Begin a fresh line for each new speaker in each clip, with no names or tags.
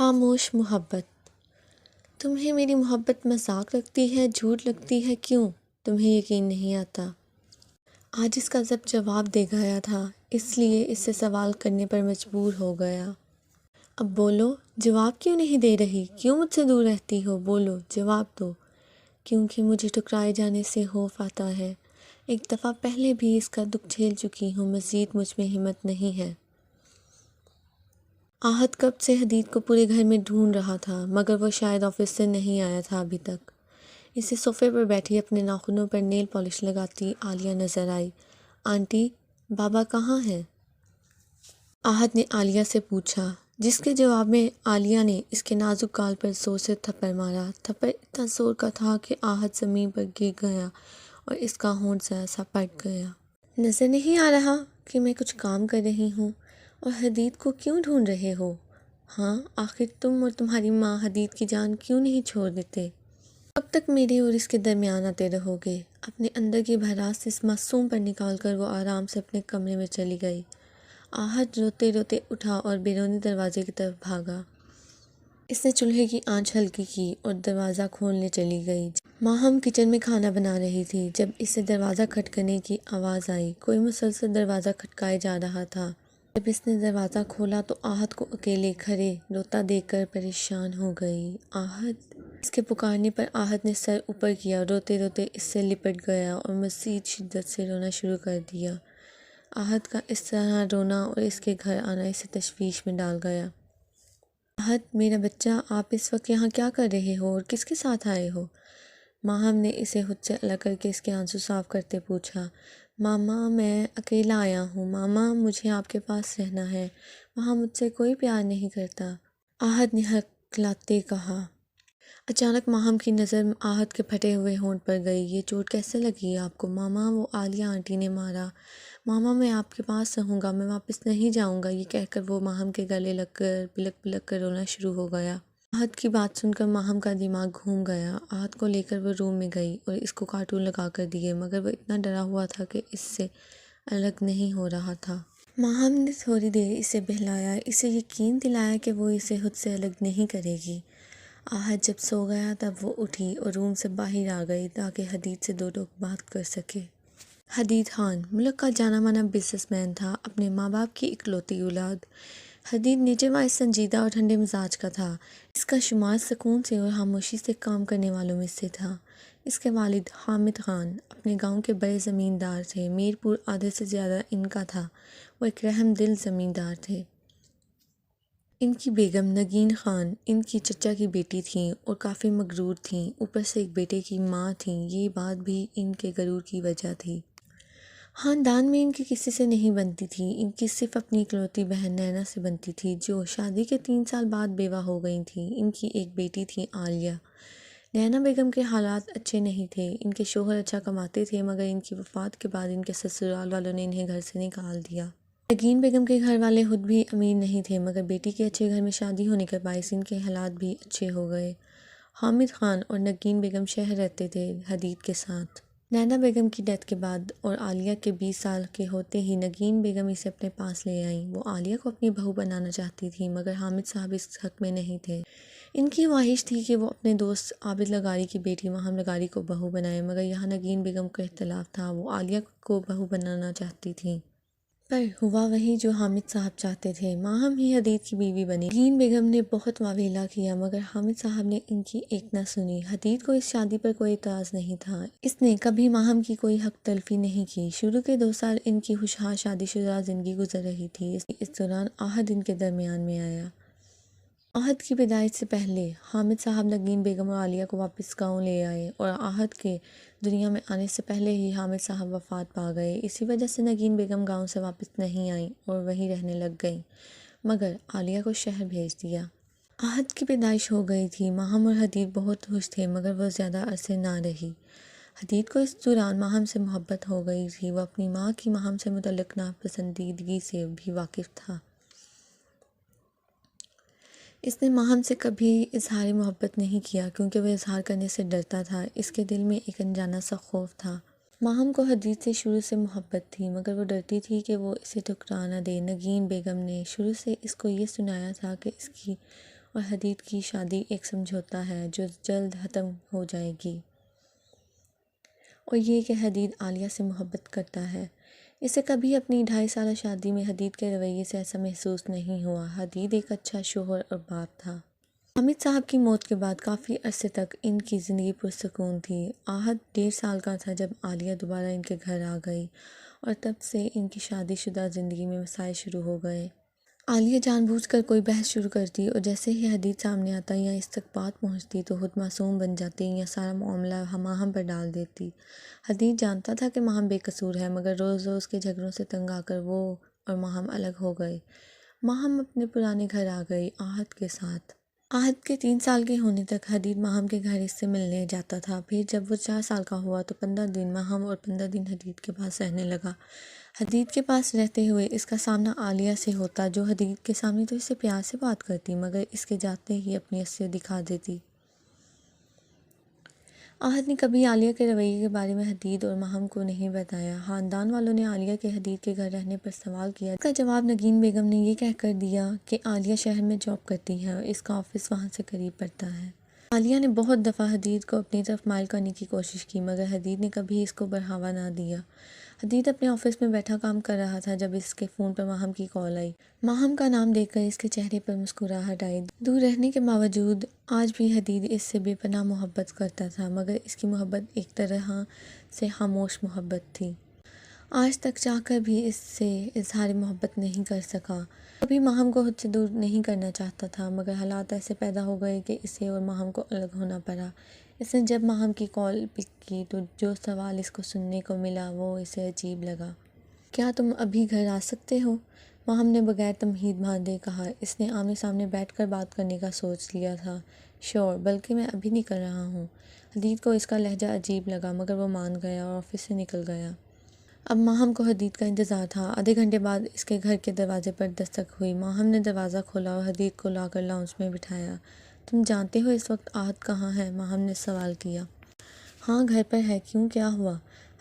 خاموش محبت۔ تمہیں میری محبت مذاق لگتی ہے، جھوٹ لگتی ہے، کیوں تمہیں یقین نہیں آتا؟ آج اس کا ضبط جواب دے گیا تھا، اس لیے اس سے سوال کرنے پر مجبور ہو گیا۔ اب بولو، جواب کیوں نہیں دے رہی؟ کیوں مجھ سے دور رہتی ہو؟ بولو، جواب دو۔ کیونکہ مجھے ٹھکرائے جانے سے خوف آتا ہے۔ ایک دفعہ پہلے بھی اس کا دکھ جھیل چکی ہوں، مزید مجھ میں ہمت نہیں ہے۔ آہت کب سے حدید کو پورے گھر میں ڈھونڈ رہا تھا، مگر وہ شاید آفس سے نہیں آیا تھا ابھی تک۔ اسے صوفے پر بیٹھی اپنے ناخنوں پر نیل پالش لگاتی عالیہ نظر آئی۔ آنٹی، بابا کہاں ہیں؟ آہت نے عالیہ سے پوچھا، جس کے جواب میں عالیہ نے اس کے نازک گال پر زور سے تھپڑ مارا۔ تھپڑ اتنا زور کا تھا کہ آہت زمین پر گر گیا اور اس کا ہونٹ ذرا سا پھٹ گیا۔ نظر نہیں آ رہا کہ میں کچھ کام کر رہی ہوں؟ اور حدید کو کیوں ڈھونڈ رہے ہو؟ ہاں، آخر تم اور تمہاری ماں حدید کی جان کیوں نہیں چھوڑ دیتے؟ کب تک میرے اور اس کے درمیان آتے رہو گے؟ اپنے اندر کی بھڑاس اس معصوم پر نکال کر وہ آرام سے اپنے کمرے میں چلی گئی۔ آہت روتے روتے اٹھا اور بیرونی دروازے کی طرف بھاگا۔ اس نے چولہے کی آنچ ہلکی کی اور دروازہ کھولنے چلی گئی۔ ماہم کچن میں کھانا بنا رہی تھی جب اس سے دروازہ کھٹکنے کی آواز آئی۔ کوئی مسلسل دروازہ کھٹکائے جا رہا تھا۔ جب اس نے دروازہ کھولا تو آہت کو اکیلے کھڑے روتا دیکھ کر پریشان ہو گئی۔ آہت! اس کے پکارنے پر آہت نے سر اوپر کیا، روتے روتے اس سے لپٹ گیا اور مزید شدت سے رونا شروع کر دیا۔ آہت کا اس طرح رونا اور اس کے گھر آنا اسے تشویش میں ڈال گیا۔ آہت، میرا بچہ، آپ اس وقت یہاں کیا کر رہے ہو اور کس کے ساتھ آئے ہو؟ ماہم نے اسے خود سے الگ کر کے اس کے آنسو صاف کرتے پوچھا۔ ماما، میں اکیلا آیا ہوں۔ ماما، مجھے آپ کے پاس رہنا ہے، وہاں مجھ سے کوئی پیار نہیں کرتا، آہت نے ہکلاتے کہا۔ اچانک ماہم کی نظر آہت کے پھٹے ہوئے ہونٹ پر گئی۔ یہ چوٹ کیسے لگی آپ کو؟ ماما، وہ عالیہ آنٹی نے مارا۔ ماما، میں آپ کے پاس رہوں گا، میں واپس نہیں جاؤں گا۔ یہ کہہ کر وہ ماہم کے گلے لگ کر بلک بلک کر رونا شروع ہو گیا۔ آہت کی بات سن کر ماہم کا دماغ گھوم گیا۔ آہت کو لے کر وہ روم میں گئی اور اس کو کارٹون لگا کر دیے، مگر وہ اتنا ڈرا ہوا تھا کہ اس سے الگ نہیں ہو رہا تھا۔ ماہم نے تھوڑی دیر اسے بہلایا، اسے یقین دلایا کہ وہ اسے خود سے الگ نہیں کرے گی۔ آہت جب سو گیا تب وہ اٹھی اور روم سے باہر آ گئی تاکہ حدید سے دو ٹوک بات کر سکے۔ حدید خان ملک کا جانا مانا بزنس مین تھا، اپنے ماں باپ کی اکلوتی اولاد۔ حدید نیچے باعث سنجیدہ اور ٹھنڈے مزاج کا تھا۔ اس کا شمار سکون سے اور خاموشی سے کام کرنے والوں میں سے تھا۔ اس کے والد حامد خان اپنے گاؤں کے بڑے زمیندار تھے۔ میر پور آدھے سے زیادہ ان کا تھا۔ وہ ایک رحم دل زمیندار تھے۔ ان کی بیگم نگین خان ان کی چچا کی بیٹی تھیں اور کافی مغرور تھیں، اوپر سے ایک بیٹے کی ماں تھیں۔ یہ بات بھی ان کے غرور کی وجہ تھی۔ خاندان میں ان کی کسی سے نہیں بنتی تھی، ان کی صرف اپنی اکلوتی بہن نینا سے بنتی تھی، جو شادی کے 3 سال بعد بیوہ ہو گئی تھی۔ ان کی ایک بیٹی تھی عالیہ۔ نینا بیگم کے حالات اچھے نہیں تھے۔ ان کے شوہر اچھا کماتے تھے، مگر ان کی وفات کے بعد ان کے سسرال والوں نے انہیں گھر سے نکال دیا۔ نگین بیگم کے گھر والے خود بھی امیر نہیں تھے، مگر بیٹی کے اچھے گھر میں شادی ہونے کے باعث ان کے حالات بھی اچھے ہو گئے۔ حامد خان اور نگین بیگم شہر رہتے تھے حدید کے ساتھ۔ نینا بیگم کی ڈیتھ کے بعد اور عالیہ کے 20 سال کے ہوتے ہی نگین بیگم اسے اپنے پاس لے آئیں۔ وہ عالیہ کو اپنی بہو بنانا چاہتی تھیں، مگر حامد صاحب اس حق میں نہیں تھے۔ ان کی خواہش تھی کہ وہ اپنے دوست عابد لغاری کی بیٹی ماہم لغاری کو بہو بنائیں، مگر یہاں نگین بیگم کا اختلاف تھا۔ وہ عالیہ کو بہو بنانا چاہتی تھیں، پر ہوا وہی جو حامد صاحب چاہتے تھے۔ ماہم ہی حدید کی بیوی بنی۔ نگین بیگم نے بہت واویلا کیا، مگر حامد صاحب نے ان کی ایک نہ سنی۔ حدید کو اس شادی پر کوئی اعتراض نہیں تھا۔ اس نے کبھی ماہم کی کوئی حق تلفی نہیں کی۔ شروع کے 2 سال ان کی خوشحال شادی شدہ زندگی گزر رہی تھی۔ اس دوران آہت ان کے درمیان میں آیا۔ آہت کی پیدائش سے پہلے حامد صاحب نگین بیگم اور عالیہ کو واپس گاؤں لے آئے، اور آہت کے دنیا میں آنے سے پہلے ہی حامد صاحب وفات پا گئے۔ اسی وجہ سے نگین بیگم گاؤں سے واپس نہیں آئیں اور وہیں رہنے لگ گئیں، مگر عالیہ کو شہر بھیج دیا۔ آہت کی پیدائش ہو گئی تھی۔ ماہم اور حدید بہت خوش تھے، مگر وہ زیادہ عرصے نہ رہی۔ حدید کو اس دوران ماہم سے محبت ہو گئی تھی۔ وہ اپنی ماں کی ماہم سے متعلق ناپسندیدگی سے بھی واقف تھا۔ اس نے ماہم سے کبھی اظہار محبت نہیں کیا، کیونکہ وہ اظہار کرنے سے ڈرتا تھا۔ اس کے دل میں ایک انجانا سا خوف تھا۔ ماہم کو حدید سے شروع سے محبت تھی، مگر وہ ڈرتی تھی کہ وہ اسے ٹھکرا نہ دے۔ نگین بیگم نے شروع سے اس کو یہ سنایا تھا کہ اس کی اور حدید کی شادی ایک سمجھوتا ہے جو جلد ختم ہو جائے گی، اور یہ کہ حدید عالیہ سے محبت کرتا ہے۔ اسے کبھی اپنی 2.5 سالہ شادی میں حدید کے رویے سے ایسا محسوس نہیں ہوا۔ حدید ایک اچھا شوہر اور باپ تھا۔ حامد صاحب کی موت کے بعد کافی عرصے تک ان کی زندگی پرسکون تھی۔ احد 1.5 سال کا تھا جب عالیہ دوبارہ ان کے گھر آ گئی، اور تب سے ان کی شادی شدہ زندگی میں مسائل شروع ہو گئے۔ عالیہ جان بوجھ کر کوئی بحث شروع کرتی، اور جیسے ہی حدید سامنے آتا یا اس تک بات پہنچتی تو خود معصوم بن جاتی یا سارا معاملہ ماہم پر ڈال دیتی۔ حدید جانتا تھا کہ ماہم بے قصور ہے، مگر روز روز کے جھگڑوں سے تنگ آ کر وہ اور ماہم الگ ہو گئے۔ ماہم اپنے پرانے گھر آ گئی احد کے ساتھ۔ احد کے 3 سال کے ہونے تک حدید ماہم کے گھر اس سے ملنے جاتا تھا، پھر جب وہ 4 سال کا ہوا تو 15 دن ماہم اور 15 دن حدید کے پاس رہنے لگا۔ حدید کے پاس رہتے ہوئے اس کا سامنا عالیہ سے ہوتا، جو حدید کے سامنے تو اس سے پیار سے بات کرتی، مگر اس کے جاتے ہی اپنی اصلیت دکھا دیتی۔ احد نے کبھی عالیہ کے رویے کے بارے میں حدید اور ماہم کو نہیں بتایا۔ خاندان والوں نے عالیہ کے حدید کے گھر رہنے پر سوال کیا۔ اس کا جواب نگین بیگم نے یہ کہہ کر دیا کہ عالیہ شہر میں جاب کرتی ہے اور اس کا آفس وہاں سے قریب پڑتا ہے۔ عالیہ نے بہت دفعہ حدید کو اپنی طرف مائل کرنے کی کوشش کی، مگر حدید نے کبھی اس کو بڑھاوا نہ دیا۔ حدید اپنے آفس میں بیٹھا کام کر رہا تھا جب اس کے فون پر ماہم کی کال آئی۔ ماہم کا نام دیکھ کر اس کے چہرے پر مسکراہٹ آئی۔ دور رہنے کے باوجود آج بھی حدید اس سے بے پناہ محبت کرتا تھا، مگر اس کی محبت ایک طرح سے خاموش محبت تھی۔ آج تک چاہ کر بھی اس سے اظہار محبت نہیں کر سکا۔ کبھی ماہم کو خود سے دور نہیں کرنا چاہتا تھا، مگر حالات ایسے پیدا ہو گئے کہ اسے اور ماہم کو الگ ہونا پڑا۔ اس نے جب ماہم کی کال پک کی تو جو سوال اس کو سننے کو ملا وہ اسے عجیب لگا۔ کیا تم ابھی گھر آ سکتے ہو؟ ماہم نے بغیر تمہید باندھے کہا۔ اس نے آمنے سامنے بیٹھ کر بات کرنے کا سوچ لیا تھا۔ شور، بلکہ میں ابھی نکل رہا ہوں۔ حدید کو اس کا لہجہ عجیب لگا، مگر وہ مان گیا اور آفس سے نکل گیا۔ اب ماہم کو حدید کا انتظار تھا۔ آدھے گھنٹے بعد اس کے گھر کے دروازے پر دستک ہوئی۔ ماہم نے دروازہ کھولا اور حدید کو لا کر لاؤنج میں بٹھایا۔ تم جانتے ہو اس وقت احد کہاں ہے؟ ماہم نے سوال کیا۔ ہاں، گھر پر ہے۔ کیوں، کیا ہوا؟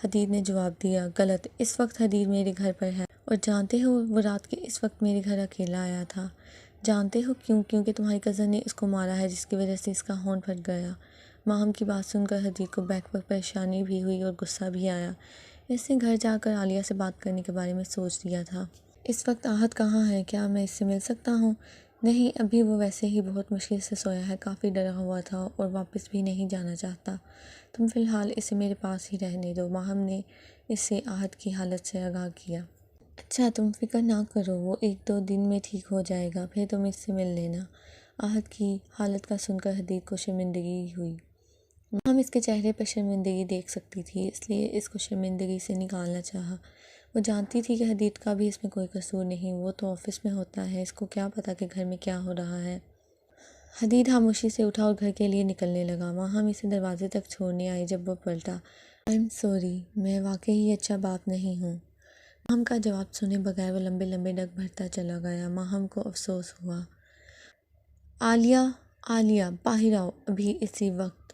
حدید نے جواب دیا۔ غلط، اس وقت حدید میرے گھر پر ہے، اور جانتے ہو وہ رات کے اس وقت میرے گھر اکیلا آیا تھا۔ جانتے ہو کیوں؟ کیونکہ تمہاری کزن نے اس کو مارا ہے، جس کی وجہ سے اس کا ہونٹ پھٹ گیا۔ ماہم کی بات سن کر حدید کو بیک وقت پریشانی بھی ہوئی اور غصہ بھی آیا۔ اس نے گھر جا کر عالیہ سے بات کرنے کے بارے میں سوچ لیا تھا۔ اس وقت احد کہاں ہے؟ کیا میں اس سے مل سکتا ہوں؟ نہیں، ابھی وہ ویسے ہی بہت مشکل سے سویا ہے، کافی ڈرا ہوا تھا اور واپس بھی نہیں جانا چاہتا۔ تم فی الحال اسے میرے پاس ہی رہنے دو۔ ماہم نے اسے احد کی حالت سے آگاہ کیا۔ اچھا، تم فکر نہ کرو، وہ 1-2 دن میں ٹھیک ہو جائے گا، پھر تم اس سے مل لینا۔ احد کی حالت کا سن کر حدید کو شرمندگی ہوئی۔ ماہم اس کے چہرے پر شرمندگی دیکھ سکتی تھی، اس لیے اس کو شرمندگی سے نکالنا چاہا۔ وہ جانتی تھی کہ حدید کا بھی اس میں کوئی قصور نہیں، وہ تو آفس میں ہوتا ہے، اس کو کیا پتا کہ گھر میں کیا ہو رہا ہے۔ حدید خاموشی سے اٹھا اور گھر کے لیے نکلنے لگا۔ ماہم اسے دروازے تک چھوڑنے آئی جب وہ پلٹا۔ I'm sorry، میں واقعی اچھا باپ نہیں ہوں۔ ماہم کا جواب سنے بغیر وہ لمبے لمبے ڈگ بھرتا چلا گیا۔ ماہم کو افسوس ہوا۔ عالیہ، عالیہ، باہر آؤ، ابھی اسی وقت۔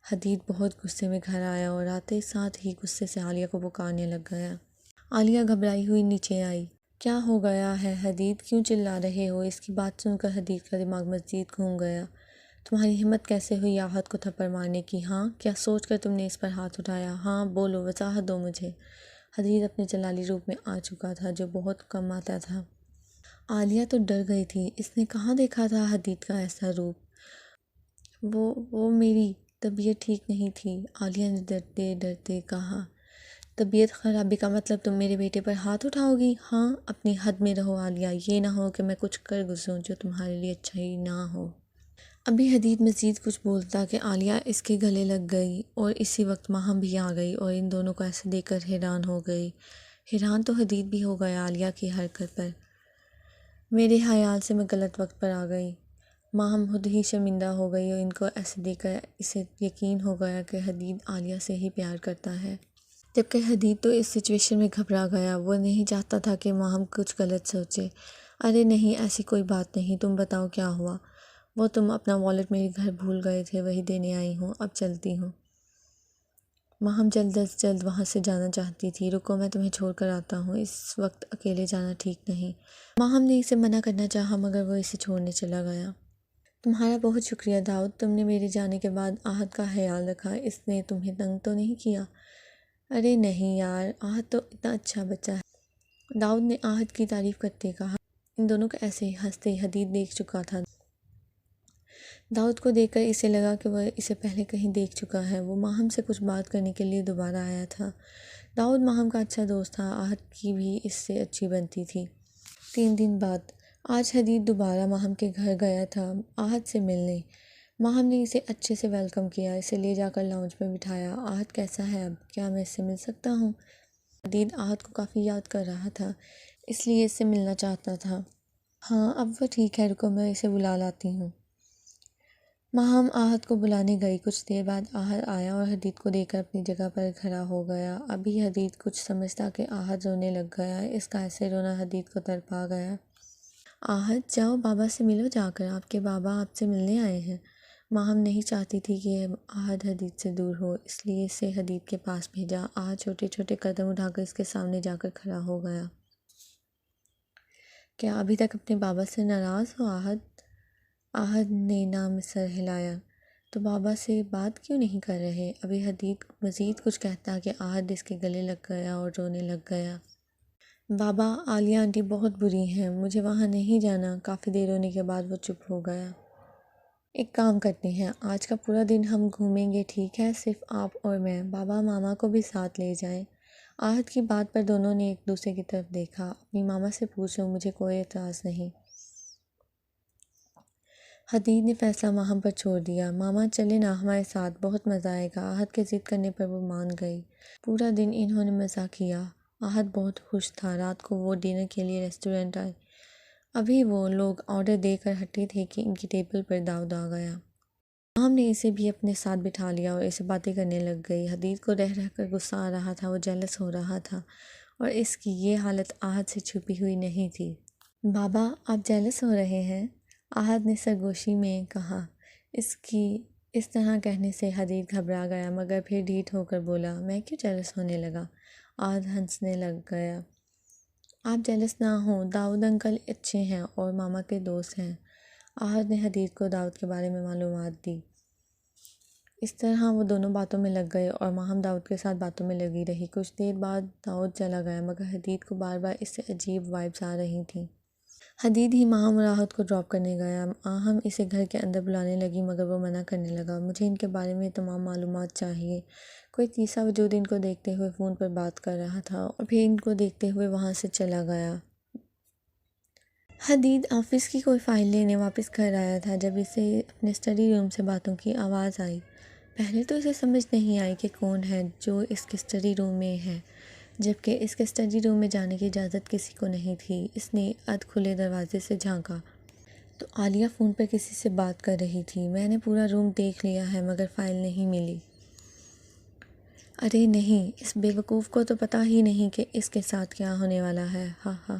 حدید بہت غصے میں گھر آیا اور آتے ساتھ ہی غصے سے عالیہ کو پکارنے لگ گیا۔ عالیہ گھبرائی ہوئی نیچے آئی۔ کیا ہو گیا ہے حدید؟ کیوں چلا رہے ہو؟ اس کی بات سن کر حدید کا دماغ مزید گھوم گیا۔ تمہاری ہمت کیسے ہوئی احد کو تھپڑ مارنے کی؟ ہاں، کیا سوچ کر تم نے اس پر ہاتھ اٹھایا؟ ہاں، بولو، وضاحت دو مجھے۔ حدید اپنے جلالی روپ میں آ چکا تھا، جو بہت کم آتا تھا۔ عالیہ تو ڈر گئی تھی۔ اس نے کہاں دیکھا تھا حدید کا ایسا روپ؟ وہ میری طبیعت ٹھیک نہیں تھی، عالیہ نے ڈرتے ڈرتے کہا۔ طبیعت خرابی کا مطلب تم میرے بیٹے پر ہاتھ اٹھاؤ گی؟ ہاں، اپنی حد میں رہو عالیہ، یہ نہ ہو کہ میں کچھ کر گزروں جو تمہارے لیے اچھا ہی نہ ہو۔ ابھی حدید مزید کچھ بولتا کہ عالیہ اس کے گلے لگ گئی، اور اسی وقت ماہم بھی آ گئی اور ان دونوں کو ایسے دیکھ کر حیران ہو گئی۔ حیران تو حدید بھی ہو گیا عالیہ کی حرکت پر۔ میرے خیال سے میں غلط وقت پر آ گئی۔ ماہم خود ہی شرمندہ ہو گئی اور ان کو ایسے دیکھ کر اسے یقین ہو گیا کہ حدید عالیہ سے ہی پیار کرتا ہے، جبکہ حدید تو اس سچویشن میں گھبرا گیا۔ وہ نہیں چاہتا تھا کہ ماہم کچھ غلط سوچے۔ ارے نہیں، ایسی کوئی بات نہیں، تم بتاؤ کیا ہوا؟ وہ تم اپنا والیٹ میرے گھر بھول گئے تھے، وہی دینے آئی ہوں، اب چلتی ہوں۔ ماہم جلد از جلد وہاں سے جانا چاہتی تھی۔ رکو، میں تمہیں چھوڑ کر آتا ہوں، اس وقت اکیلے جانا ٹھیک نہیں۔ ماہم نے اسے منع کرنا چاہا، مگر وہ اسے چھوڑنے چلا گیا۔ تمہارا بہت شکریہ داؤد، تم نے میرے جانے کے بعد آہد کا خیال رکھا، اس نے تمہیں تنگ تو نہیں کیا؟ ارے نہیں یار، آہد تو اتنا اچھا بچہ ہے، داؤد نے آہد کی تعریف کرتے کہا۔ ان دونوں کو ایسے ہنستے حدید دیکھ چکا تھا۔ داؤد کو دیکھ کر اسے لگا کہ وہ اسے پہلے کہیں دیکھ چکا ہے۔ وہ ماہم سے کچھ بات کرنے کے لیے دوبارہ آیا تھا۔ داؤد ماہم کا اچھا دوست تھا، آہد کی بھی اس سے اچھی بنتی تھی۔ 3 دن بعد آج حدید دوبارہ ماہم کے گھر گیا تھا آہد سے ملنے۔ ماہم نے اسے اچھے سے ویلکم کیا، اسے لے جا کر لاؤنج میں بٹھایا۔ آہد کیسا ہے اب؟ کیا میں اس سے مل سکتا ہوں؟ حدید آہد کو کافی یاد کر رہا تھا، اس لیے اس سے ملنا چاہتا تھا۔ ہاں اب وہ ٹھیک ہے، رکو میں اسے بلا لاتی ہوں۔ ماہم آہد کو بلانے گئی۔ کچھ دیر بعد آہد آیا اور حدید کو دیکھ کر اپنی جگہ پر کھڑا ہو گیا۔ ابھی حدید کچھ سمجھتا کہ آہد رونے لگ گیا۔ اس کا ایسے رونا حدید کو تڑپا گیا۔ آہد جاؤ بابا سے ملو جا کر، آپ کے بابا آپ سے ملنے آئے ہیں۔ ماہم نہیں چاہتی تھی کہ آہد حدید سے دور ہو، اس لیے اسے حدید کے پاس بھیجا۔ آہد چھوٹے چھوٹے قدم اٹھا کر اس کے سامنے جا کر کھڑا ہو گیا۔ کیا ابھی تک اپنے بابا سے ناراض ہو آہد؟ آہد نے نام سر ہلایا۔ تو بابا سے بات کیوں نہیں کر رہے؟ ابھی حدید مزید کچھ کہتا کہ آہد اس کے گلے لگ گیا اور رونے لگ گیا۔ بابا، عالیہ آنٹی بہت بری ہیں، مجھے وہاں نہیں جانا۔ کافی دیر ہونے کے بعد وہ چپ ہو گیا۔ ایک کام کرتے ہیں، آج کا پورا دن ہم گھومیں گے، ٹھیک ہے؟ صرف آپ اور میں، بابا ماما کو بھی ساتھ لے جائیں۔ آہد کی بات پر دونوں نے ایک دوسرے کی طرف دیکھا۔ اپنی ماما سے پوچھ لو، مجھے کوئی اعتراض نہیں۔ حدید نے فیصلہ ماہم پر چھوڑ دیا۔ ماما چلے نا ہمارے ساتھ، بہت مزہ آئے گا۔ آہد کے ضد کرنے پر وہ مان گئی۔ پورا دن انہوں نے مزہ کیا۔ آہد بہت خوش تھا۔ رات کو وہ ڈنر کے لیے ریسٹورنٹ آئے۔ ابھی وہ لوگ آرڈر دے کر ہٹے تھے کہ ان کی ٹیبل پر داؤد آ گیا۔ ماہم نے اسے بھی اپنے ساتھ بٹھا لیا اور اسے باتیں کرنے لگ گئی۔ حدید کو رہ رہ کر غصہ آ رہا تھا، وہ جیلس ہو رہا تھا، اور اس کی یہ حالت آہد سے چھپی ہوئی نہیں تھی۔ بابا آپ جیلس ہو رہے ہیں؟ آہد نے سرگوشی میں کہا۔ اس طرح کہنے سے حدید گھبرا گیا، مگر پھر ڈھیٹ ہو کر بولا، میں کیوں جیلس ہونے لگا؟ آہد ہنسنے لگ گیا۔ آپ جیلس نہ ہوں، داؤد انکل اچھے ہیں اور ماما کے دوست ہیں۔ آہد نے حدید کو داؤد کے بارے میں معلومات دی۔ اس طرح وہ دونوں باتوں میں لگ گئے اور ماہم داؤد کے ساتھ باتوں میں لگی رہی۔ کچھ دیر بعد داؤد چلا گیا، مگر حدید کو بار بار اس سے عجیب وائبس آ رہی تھیں۔ حدید ہی ماہم اور آہد کو ڈراپ کرنے گیا۔ ماہم اسے گھر کے اندر بلانے لگی، مگر وہ منع کرنے لگا۔ مجھے ان کے بارے میں تمام معلومات چاہیے۔ کوئی تیسرا وجود ان کو دیکھتے ہوئے فون پر بات کر رہا تھا اور پھر ان کو دیکھتے ہوئے وہاں سے چلا گیا۔ حدید آفس کی کوئی فائل لینے واپس گھر آیا تھا جب اسے اپنے اسٹڈی روم سے باتوں کی آواز آئی۔ پہلے تو اسے سمجھ نہیں آئی کہ کون ہے جو اس کے اسٹڈی روم میں ہے، جبکہ اس کے اسٹڈی روم میں جانے کی اجازت کسی کو نہیں تھی۔ اس نے ادھ کھلے دروازے سے جھانکا تو عالیہ فون پر کسی سے بات کر رہی تھی۔ میں نے پورا روم دیکھ لیا ہے مگر فائل نہیں ملی۔ ارے نہیں، اس بے وقوف کو تو پتہ ہی نہیں کہ اس کے ساتھ کیا ہونے والا ہے، ہاں ہاں۔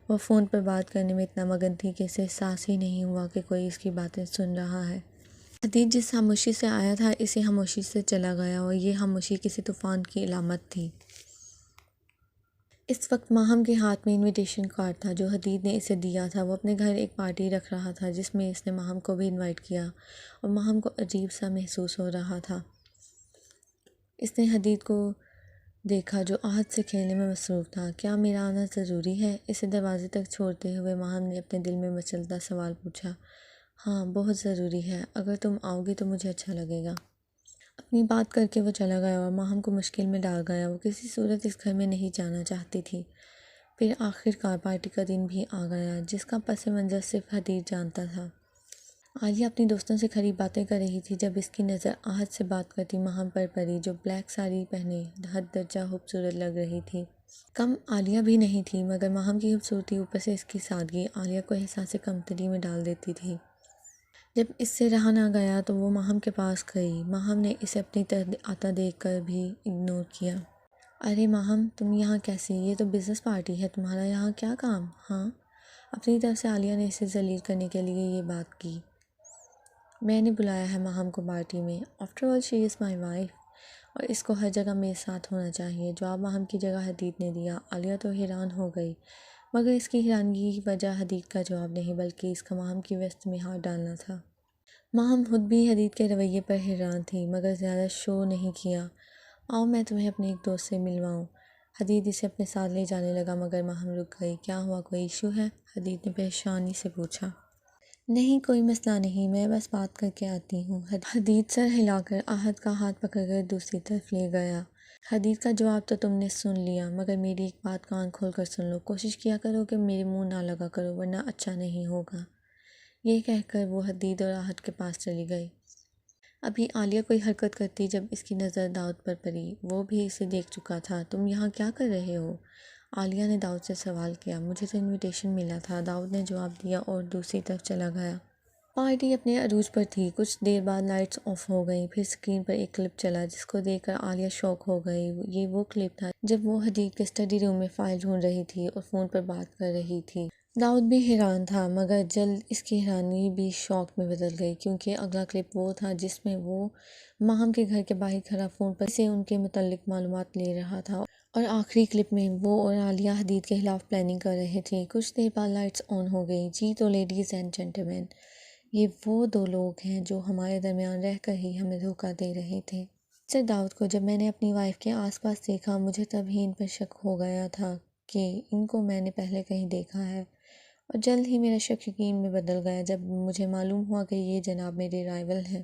وہ فون پر بات کرنے میں اتنا مگن تھی کہ اسے احساس ہی نہیں ہوا کہ کوئی اس کی باتیں سن رہا ہے۔ حدید جس خاموشی سے آیا تھا اسی خاموشی سے چلا گیا، اور یہ خاموشی کسی طوفان کی علامت تھی۔ اس وقت ماہم کے ہاتھ میں انویٹیشن کارڈ تھا جو حدید نے اسے دیا تھا۔ وہ اپنے گھر ایک پارٹی رکھ رہا تھا جس میں اس نے ماہم کو بھی انوائٹ کیا، اور ماہم کو عجیب سا محسوس ہو رہا تھا۔ اس نے حدید کو دیکھا جو آہد سے کھیلنے میں مصروف تھا۔ کیا میرا آنا ضروری ہے؟ اسے دروازے تک چھوڑتے ہوئے ماہم نے اپنے دل میں مچلتا سوال پوچھا۔ ہاں بہت ضروری ہے، اگر تم آؤ گی تو مجھے اچھا لگے گا۔ اپنی بات کر کے وہ چلا گیا اور ماہم کو مشکل میں ڈال گیا۔ وہ کسی صورت اس گھر میں نہیں جانا چاہتی تھی۔ پھر آخر کار پارٹی کا دن بھی آ گیا جس کا پس منظر صرف حدید جانتا تھا۔ عالیہ اپنی دوستوں سے کھڑی باتیں کر رہی تھی جب اس کی نظر آہد سے بات کرتی ماہم پر پڑی جو بلیک ساڑی پہنے حد درجہ خوبصورت لگ رہی تھی۔ کم عالیہ بھی نہیں تھی، مگر ماہم کی خوبصورتی اوپر سے اس کی سادگی عالیہ کو احساس کمتری میں ڈال دیتی تھی۔ جب اس سے رہا نہ گیا تو وہ ماہم کے پاس گئی۔ ماہم نے اسے اپنی طرف آتا دیکھ کر بھی اگنور کیا۔ ارے ماہم تم یہاں کیسے؟ یہ تو بزنس پارٹی ہے، تمہارا یہاں کیا کام؟ ہاں، اپنی طرف سے عالیہ نے اسے ذلیل کرنے کے لیے یہ بات کی۔ میں نے بلایا ہے ماہم کو پارٹی میں، after all she is my wife, اور اس کو ہر جگہ میرے ساتھ ہونا چاہیے۔ جواب ماہم کی جگہ حدید نے دیا۔ عالیہ تو حیران ہو گئی، مگر اس کی حیرانگی کی وجہ حدید کا جواب نہیں بلکہ اس کا ماہم کی ویست میں ہاتھ ڈالنا تھا۔ ماہم خود بھی حدید کے رویے پر حیران تھی مگر زیادہ شو نہیں کیا۔ آؤ میں تمہیں اپنے ایک دوست سے ملواؤں۔ حدید اسے اپنے ساتھ لے جانے لگا مگر ماہم رک گئی۔ کیا ہوا، کوئی ایشو ہے؟ حدید نے پریشانی سے پوچھا۔ نہیں، کوئی مسئلہ نہیں، میں بس بات کر کے آتی ہوں۔ حدید سر ہلا کر آہد کا ہاتھ پکڑ کر دوسری طرف لے گیا۔ حدید کا جواب تو تم نے سن لیا مگر میری ایک بات کان کھول کر سن لو، کوشش کیا کرو کہ میرے منہ نہ لگا کرو ورنہ اچھا نہیں ہوگا۔ یہ کہہ کر وہ حدید اور آہد کے پاس چلی گئی۔ ابھی عالیہ کوئی حرکت کرتی جب اس کی نظر داؤد پر پڑی۔ وہ بھی اسے دیکھ چکا تھا۔ تم یہاں کیا کر رہے ہو؟ عالیہ نے داؤد سے سوال کیا۔ مجھے تو انویٹیشن ملا تھا، داؤد نے جواب دیا اور دوسری طرف چلا گیا۔ پارٹی اپنے عروج پر تھی۔ کچھ دیر بعد لائٹس آف ہو گئیں، پھر اسکرین پر ایک کلپ چلا جس کو دیکھ کر عالیہ شوک ہو گئی۔ یہ وہ کلپ تھا جب وہ حدید کے اسٹڈی روم میں فائل ڈھونڈ رہی تھی اور فون پر بات کر رہی تھی۔ داؤد بھی حیران تھا مگر جلد اس کی حیرانی بھی شوق میں بدل گئی کیونکہ اگلا کلپ وہ تھا جس میں وہ ماہم کے گھر کے باہر کھڑا فون پر سے ان کے متعلق معلومات لے رہا تھا، اور آخری کلپ میں وہ اور عالیہ حدید کے خلاف پلاننگ کر رہے تھے۔ کچھ دیر بعد لائٹس آن ہو گئی۔ جی تو لیڈیز اینڈ جینٹلمین، یہ وہ دو لوگ ہیں جو ہمارے درمیان رہ کر ہی ہمیں دھوکہ دے رہے تھے۔ مسٹر داؤد کو جب میں نے اپنی وائف کے آس پاس دیکھا مجھے تب ہی ان پر شک ہو گیا تھا کہ ان کو میں نے پہلے کہیں دیکھا ہے، اور جلد ہی میرا شک یقین میں بدل گیا جب مجھے معلوم ہوا کہ یہ جناب میرے رائیول ہیں،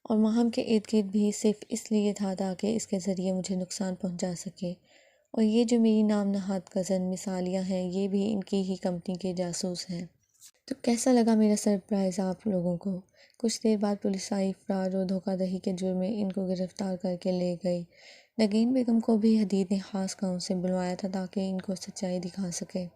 اور ماہم کے ارد گرد بھی صرف اس لیے تھا تاکہ اس کے ذریعے مجھے نقصان پہنچا سکے، اور یہ جو میری نام نہاد کزن مس عالیہ ہیں یہ بھی ان کی ہی کمپنی کے جاسوس ہیں۔ تو کیسا لگا میرا سرپرائز آپ لوگوں کو؟ کچھ دیر بعد پولیس آئی، فرار اور دھوکہ دہی کے جرم میں ان کو گرفتار کر کے لے گئی۔ نگین بیگم کو بھی حدید نے خاص گاؤں سے بلوایا تھا تاکہ ان کو سچائی دکھا سکے۔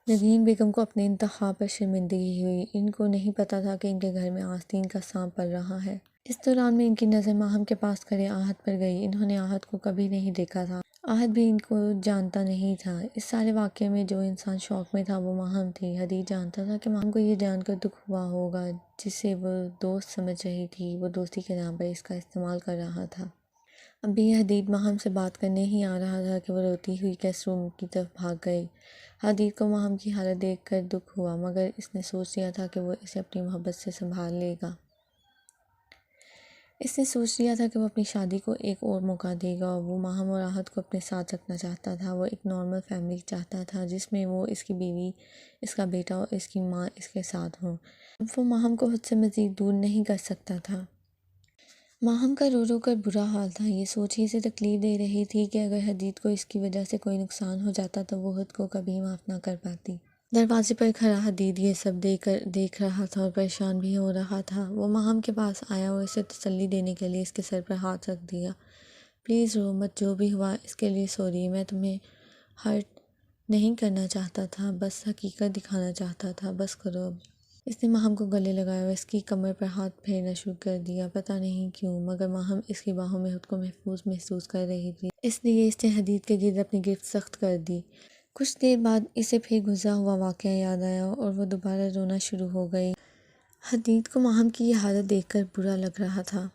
نگین بیگم کو اپنے انتخاب پر شرمندگی ہوئی۔ ان کو نہیں پتہ تھا کہ ان کے گھر میں آستین کا سانپ پل رہا ہے۔ اس دوران میں ان کی نظر ماہم کے پاس کھڑے آہد پر گئی۔ انہوں نے آہد کو کبھی نہیں دیکھا تھا، آہد بھی ان کو جانتا نہیں تھا۔ اس سارے واقعے میں جو انسان شوق میں تھا وہ ماہم تھی۔ حدید جانتا تھا کہ ماہم کو یہ جان کر دکھ ہوا ہوگا جسے وہ دوست سمجھ رہی تھی وہ دوستی کے نام پر اس کا استعمال کر رہا تھا۔ ابھی حدید ماہم سے بات کرنے ہی آ رہا تھا کہ وہ روتی ہوئی گیسٹ روم کی طرف بھاگ گئی۔ حدید کو ماہم کی حالت دیکھ کر دکھ ہوا مگر اس نے سوچ لیا تھا کہ وہ اسے اپنی محبت سے سنبھال لے گا۔ اس نے سوچ لیا تھا کہ وہ اپنی شادی کو ایک اور موقع دے گا، اور وہ ماہم اور آہد کو اپنے ساتھ رکھنا چاہتا تھا۔ وہ ایک نارمل فیملی چاہتا تھا جس میں وہ، اس کی بیوی، اس کا بیٹا اور اس کی ماں اس کے ساتھ ہوں۔ اب وہ ماہم کو خود سے مزید دور نہیں کر سکتا تھا۔ ماہم کا رو رو کر برا حال تھا۔ یہ سوچ ہی اسے تکلیف دے رہی تھی کہ اگر حدید کو اس کی وجہ سے کوئی نقصان ہو جاتا تو وہ خود کو کبھی معاف نہ کر پاتی۔ دروازے پر کھڑا حدید یہ سب دیکھ رہا تھا اور پریشان بھی ہو رہا تھا۔ وہ ماہم کے پاس آیا اور اسے تسلی دینے کے لیے اس کے سر پر ہاتھ رکھ دیا۔ پلیز رو مت، جو بھی ہوا اس کے لیے سوری، میں تمہیں ہرٹ نہیں کرنا چاہتا تھا، بس حقیقت دکھانا چاہتا تھا، بس کرو اب۔ اس نے ماہم کو گلے لگایا اور اس کی کمر پر ہاتھ پھیرنا شروع کر دیا۔ پتہ نہیں کیوں مگر ماہم اس کی باہوں میں خود کو محفوظ محسوس کر رہی تھی، اس لیے اس نے حدید کے گرد اپنی گرفت سخت کر دی۔ کچھ دیر بعد اسے پھر گزرا ہوا واقعہ یاد آیا اور وہ دوبارہ رونا شروع ہو گئی۔ حدید کو ماہم کی یہ حالت دیکھ کر برا لگ رہا تھا۔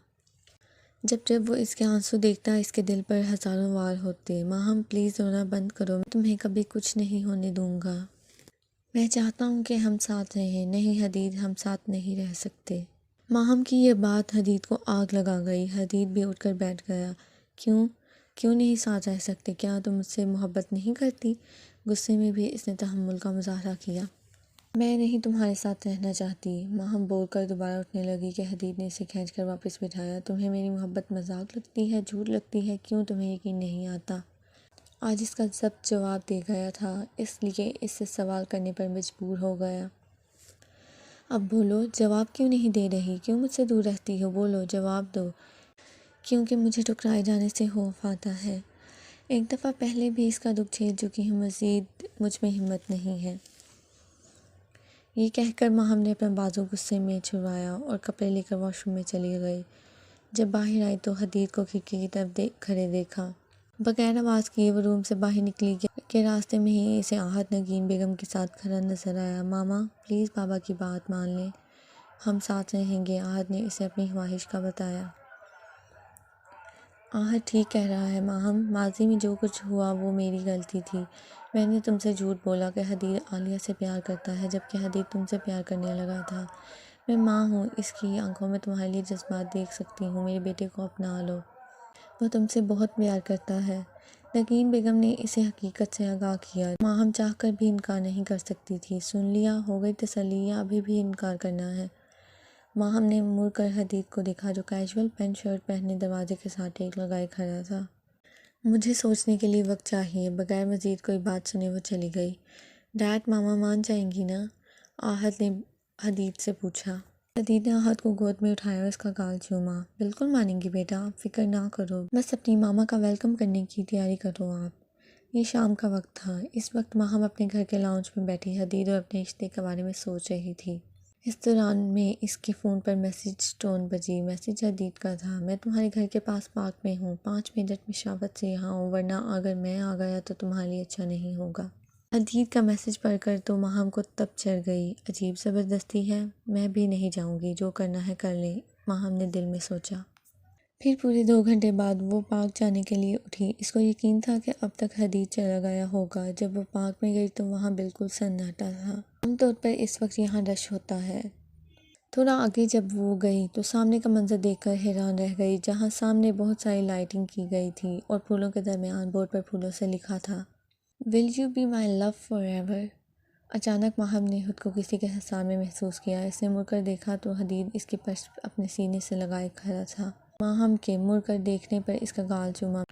جب وہ اس کے آنسو دیکھتا اس کے دل پر ہزاروں وار ہوتے۔ ماہم پلیز رونا بند کرو، میں تمہیں کبھی کچھ نہیں ہونے دوں گا، میں چاہتا ہوں کہ ہم ساتھ رہیں۔ نہیں حدید، ہم ساتھ نہیں رہ سکتے۔ ماہم کی یہ بات حدید کو آگ لگا گئی۔ حدید بھی اٹھ کر بیٹھ گیا۔ کیوں نہیں ساتھ رہ سکتے؟ کیا تم مجھ سے محبت نہیں کرتی؟ غصے میں بھی اس نے تحمل کا مظاہرہ کیا۔ میں نہیں تمہارے ساتھ رہنا چاہتی، ماہم بول کر دوبارہ اٹھنے لگی کہ حدید نے اسے کھینچ کر واپس بٹھایا۔ تمہیں میری محبت مذاق لگتی ہے، جھوٹ لگتی ہے، کیوں تمہیں یقین نہیں آتا؟ آج اس کا ضبط جواب دے گیا تھا، اس لیے اس سے سوال کرنے پر مجبور ہو گیا۔ اب بولو، جواب کیوں نہیں دے رہی؟ کیوں مجھ سے دور رہتی ہو؟ بولو، جواب دو۔ کیونکہ مجھے ٹھکرائے جانے سے خوف آتا ہے۔ ایک دفعہ پہلے بھی اس کا دکھ جھیل چکی ہوں، مزید مجھ میں ہمت نہیں ہے۔ یہ کہہ کر ماہم نے اپنا بازو غصے میں چھڑوایا اور کپڑے لے کر واش روم میں چلی گئی۔ جب باہر آئی تو حدید کو کھڑکی کی طرف کھڑے دیکھا۔ بغیر آواز کیے وہ روم سے باہر نکلی کہ راستے میں ہی اسے آہد نگین بیگم کے ساتھ کھڑا نظر آیا۔ ماما پلیز بابا کی بات مان لیں، ہم ساتھ رہیں گے، آہد نے اسے اپنی خواہش کا بتایا۔ آہد ٹھیک کہہ رہا ہے ماہم، ماضی میں جو کچھ ہوا وہ میری غلطی تھی، میں نے تم سے جھوٹ بولا کہ حدید عالیہ سے پیار کرتا ہے جبکہ حدید تم سے پیار کرنے لگا تھا، میں ماں ہوں، اس کی آنکھوں میں تمہارے لیے جذبات دیکھ سکتی ہوں، میرے بیٹے کو اپنا لو، وہ تم سے بہت پیار کرتا ہے۔ نگین بیگم نے اسے حقیقت سے آگاہ کیا۔ ماہم چاہ کر بھی انکار نہیں کر سکتی تھی۔ سن لیا، ہو گئی تسلی یا ابھی بھی انکار کرنا ہے؟ ماہم نے مڑ کر حدید کو دیکھا جو کیجول پینٹ شرٹ پہنے دروازے کے ساتھ ٹیک لگائے کھڑا تھا۔ مجھے سوچنے کے لیے وقت چاہیے۔ بغیر مزید کوئی بات سنے وہ چلی گئی۔ ڈیڈ، ماما مان جائیں گی نا؟ آہد نے حدید سے پوچھا۔ حدید نے آہد کو گود میں اٹھایا اور اس کا گال چوما۔ بالکل مانیں گی بیٹا، آپ فکر نہ کرو، بس اپنی ماما کا ویلکم کرنے کی تیاری کرو آپ۔ یہ شام کا وقت تھا۔ اس وقت ماہم اپنے گھر کے لاؤنج میں بیٹھی حدید اور اپنے رشتے کے بارے میں سوچ رہی تھی۔ اس دوران میں اس کے فون پر میسیج ٹون بجی۔ میسیج حدید کا تھا۔ میں تمہارے گھر کے پاس پارک میں ہوں، 5 منٹ مشاوت سے یہاں ہوں، ورنہ اگر میں آ گیا تو تمہارے لیے اچھا نہیں ہوگا۔ حدید کا میسیج پڑھ کر تو ماہم کو تب چڑھ گئی۔ عجیب زبردستی ہے، میں بھی نہیں جاؤں گی، جو کرنا ہے کر لیں، ماہم نے دل میں سوچا۔ پھر پورے 2 گھنٹے بعد وہ پارک جانے کے لیے اٹھی۔ اس کو یقین تھا کہ اب تک حدید چلا گیا ہوگا۔ جب وہ پارک میں گئی تو وہاں بالکل سناٹا تھا۔ عام طور پر اس وقت یہاں رش ہوتا ہے۔ تھوڑا آگے جب وہ گئی تو سامنے کا منظر دیکھ کر حیران رہ گئی، جہاں سامنے بہت ساری لائٹنگ کی گئی تھی اور پھولوں کے درمیان بورڈ پر پھولوں سے لکھا تھا "Will you be my love forever"۔ اچانک ماہم نے خود کو کسی کے حصار میں محسوس کیا۔ اس نے مڑ کر دیکھا تو حدید اس کے پرس اپنے سینے سے لگائے کھڑا تھا۔ ماہم کے مڑ کر دیکھنے پر اس کا گال چوما۔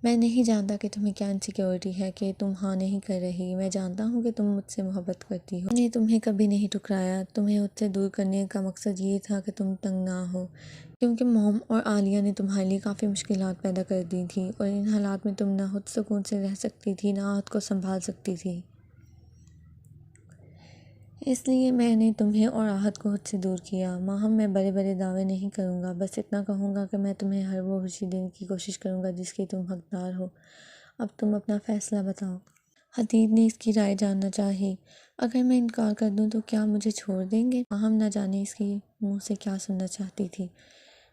میں نہیں جانتا کہ تمہیں کیا انسیکیورٹی ہے کہ تم ہاں نہیں کر رہی۔ میں جانتا ہوں کہ تم مجھ سے محبت کرتی ہو۔ میں نے تمہیں کبھی نہیں ٹھکرایا۔ تمہیں مجھ سے دور کرنے کا مقصد یہ تھا کہ تم تنگ نہ ہو، کیونکہ موم اور عالیہ نے تمہارے لیے کافی مشکلات پیدا کر دی تھیں اور ان حالات میں تم نہ خود سکون سے رہ سکتی تھی، نہ خود کو سنبھال سکتی تھی۔ اس لیے میں نے تمہیں اور آہد کو خود سے دور کیا۔ ماہم، میں بڑے بڑے دعوے نہیں کروں گا، بس اتنا کہوں گا کہ میں تمہیں ہر وہ خوشی دینے کی کوشش کروں گا جس کی تم حقدار ہو۔ اب تم اپنا فیصلہ بتاؤ۔ حدید نے اس کی رائے جاننا چاہی۔ اگر میں انکار کر دوں تو کیا مجھے چھوڑ دیں گے؟ ماہم نہ جانے اس کی منہ سے کیا سننا چاہتی تھی۔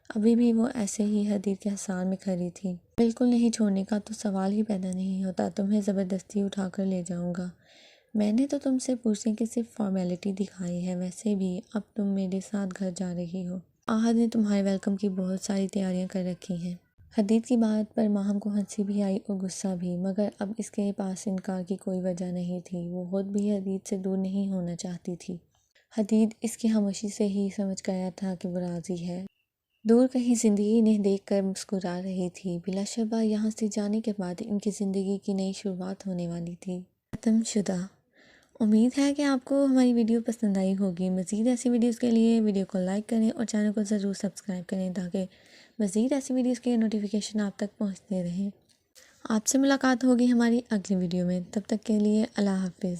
ابھی بھی وہ ایسے ہی حدید کے حصار میں کھڑی تھی۔ بالکل نہیں، چھوڑنے کا تو سوال ہی پیدا نہیں ہوتا، تمہیں زبردستی اٹھا کر لے جاؤں گا۔ میں نے تو تم سے پوچھنے کی صرف فارمیلٹی دکھائی ہے، ویسے بھی اب تم میرے ساتھ گھر جا رہی ہو۔ آہد نے تمہارے ویلکم کی بہت ساری تیاریاں کر رکھی ہیں۔ حدید کی بات پر ماہم کو ہنسی بھی آئی اور غصہ بھی، مگر اب اس کے پاس انکار کی کوئی وجہ نہیں تھی۔ وہ خود بھی حدید سے دور نہیں ہونا چاہتی تھی۔ حدید اس کی خاموشی سے ہی سمجھ گیا تھا کہ وہ راضی ہے۔ دور کہیں زندگی انہیں دیکھ کر مسکرا رہی تھی۔ بلا شبہ یہاں سے جانے کے بعد ان کی زندگی کی نئی شروعات ہونے والی تھی۔ ختم شدہ۔ امید ہے کہ آپ کو ہماری ویڈیو پسند آئی ہوگی۔ مزید ایسی ویڈیوز کے لیے ویڈیو کو لائک کریں اور چینل کو ضرور سبسکرائب کریں تاکہ مزید ایسی ویڈیوز کے نوٹیفیکیشن آپ تک پہنچتے رہیں۔ آپ سے ملاقات ہوگی ہماری اگلی ویڈیو میں، تب تک کے لیے اللہ حافظ۔